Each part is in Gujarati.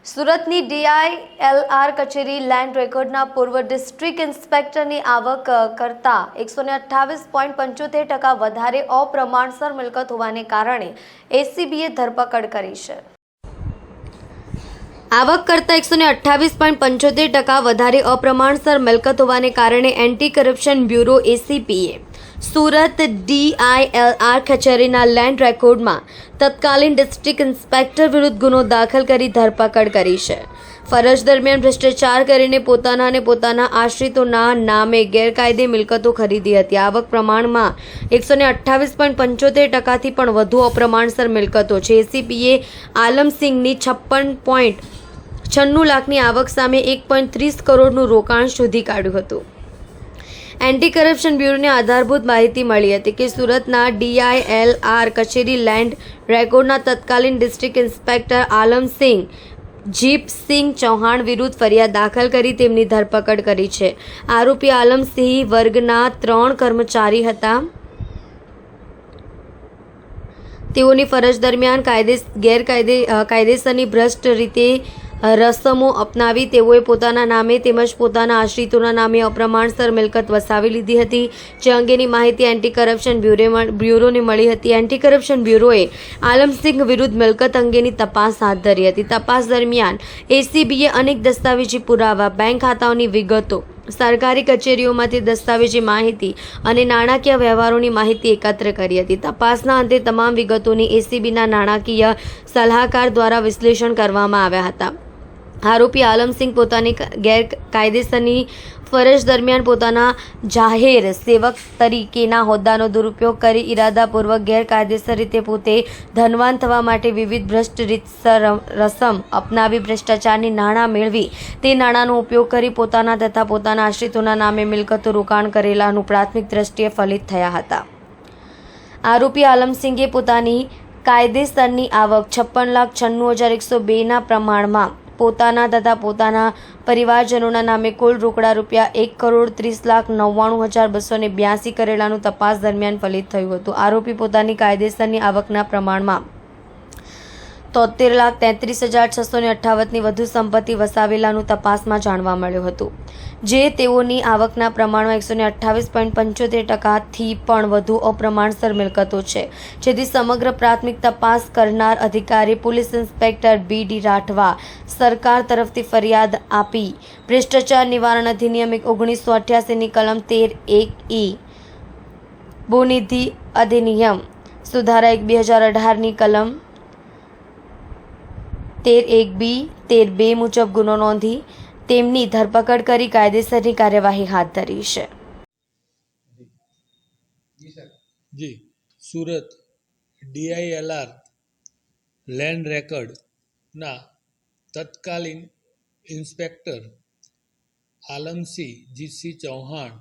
સુરતની DILR કચેરી લેન્ડ રેકોર્ડના પૂર્વ ડિસ્ટ્રિક્ટ ઇન્સ્પેક્ટરની આવક કરતાં 128.75% વધારે અપ્રમાણસર મિલકત હોવાને કારણે એસીબીએ ધરપકડ કરી છે। આવક કરતાં 128.75% વધારે અપ્રમાણસર મિલકત હોવાને કારણે એન્ટી કરપ્શન બ્યુરો એસીબીએ સુરત DILR કચેરીના લેન્ડ રેકોર્ડમાં તત્કાલીન ડિસ્ટ્રિક્ટ ઇન્સ્પેક્ટર વિરુદ્ધ ગુનો દાખલ કરી ધરપકડ કરી છે। ફરજ દરમિયાન ભ્રષ્ટાચાર કરીને પોતાના અને પોતાના આશ્રિતોના નામે ગેરકાયદે મિલકતો ખરીદી હતી। આવક પ્રમાણમાં 128.75%થી પણ વધુ અપ્રમાણસર મિલકતો છે। એસીબીએ આલમસિંહની 56.96 લાખની આવક સામે 1.30 કરોડનું રોકાણ શોધી કાઢ્યું હતું। એન્ટી કરપ્શન બ્યુરોને આધારભૂત માહિતી મળી હતી કે સુરતના DILR કચેરી લેન્ડ રેકોર્ડના તત્કાલીન ડિસ્ટ્રિક્ટ ઇન્સ્પેક્ટર આલમસિંહ જીપસિંહ ચૌહાણ વિરુદ્ધ ફરિયાદ દાખલ કરી તેમની ધરપકડ કરી છે। આરોપી આલમસિંહ વર્ગના 3 કર્મચારી હતા। તેઓની ફરજ દરમિયાન કાયદેસરની ભ્રષ્ટ રીતે રસમો અપનાવી તેઓએ પોતાના નામે તેમજ પોતાના આશ્રિતોના નામે અપ્રમાણસર મિલકત વસાવી લીધી હતી, જે અંગેની માહિતી એન્ટી કરપ્શન બ્યુરોને મળી હતી। એન્ટી કરપ્શન બ્યુરોએ આલમસિંહ વિરુદ્ધ મિલકત અંગેની તપાસ હાથ ધરી હતી। તપાસ દરમિયાન એસીબીએ અનેક દસ્તાવેજી પુરાવા, બેંક ખાતાઓની વિગતો, સરકારી કચેરીઓમાંથી દસ્તાવેજી માહિતી અને નાણાકીય વ્યવહારોની માહિતી એકત્ર કરી હતી। તપાસના અંતે તમામ વિગતોની એસીબીના નાણાકીય સલાહકાર દ્વારા વિશ્લેષણ કરવામાં આવ્યા હતા। આરોપી આલમસિંહ પોતાની ગેરકાયદેસરની ફરજ દરમિયાન પોતાના જાહેર સેવક તરીકેના હોદ્દાનો દુરુપયોગ કરી ઇરાદાપૂર્વક ગેરકાયદેસર રીતે પોતે ધનવાન થવા માટે વિવિધ ભ્રષ્ટ રીતસર રસમ અપનાવી ભ્રષ્ટાચારની નાણાં મેળવી તે નાણાંનો ઉપયોગ કરી પોતાના તથા પોતાના આશ્રિતોના નામે મિલકતો રોકાણ કરેલાનું પ્રાથમિક દ્રષ્ટિએ ફલિત થયા હતા। આરોપી આલમસિંહે પોતાની કાયદેસરની આવક 56,96,102ના પ્રમાણમાં પોતાના તથા પોતાના પરિવારજનોના નામે કુલ રોકડા રૂપિયા 1,30,99,282 કરેલાનું તપાસ દરમિયાન ફલિત થયું હતું। આરોપી પોતાની કાયદેસરની આવકના પ્રમાણમાં 73,33,658ની વધુ સંપત્તિ વસાવેલાનું તપાસમાં જાણવા મળ્યું હતું, જે તેઓની આવકના પ્રમાણમાં 128.75%થી પણ વધુ અપ્રમાણસર મિલકતો છે, જેથી સમગ્ર પ્રાથમિક તપાસ કરનાર અધિકારી પોલીસ ઇન્સ્પેક્ટર BD રાઠવા સરકાર તરફથી ફરિયાદ આપી ભ્રષ્ટાચાર નિવારણ અધિનિયમ 1988ની કલમ 13(1)(e), ભૂનિધિ અધિનિયમ સુધારા 2018ની કલમ 13(1)(b), 13(2) મુજબ ગુનો નોંધી તેમની ધરપકડ કરી કાયદેસરની કાર્યવાહી હાથ ધરી છે। જી સુરત DILR લેન્ડ રેકર્ડના તત્કાલીન ઇન્સ્પેક્ટર આલમસિંહ જીસી ચૌહાણ,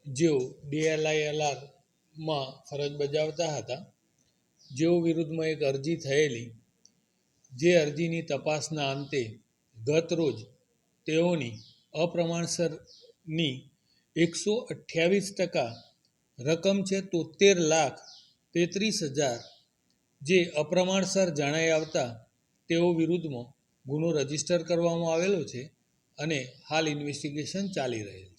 જેઓ DILRમાં ફરજ બજાવતા હતા, જેઓ વિરુદ્ધમાં એક અરજી થયેલી, જે અરજીની તપાસના અંતે ગત રોજ તેઓની અપ્રમાણસરની 128% રકમ છે 73,33,000 જે અપ્રમાણસર જણાઈ આવતા તેઓ વિરુદ્ધમાં ગુનો રજીસ્ટર કરવામાં આવેલો છે અને હાલ ઇન્વેસ્ટિગેશન ચાલી રહેલ છે।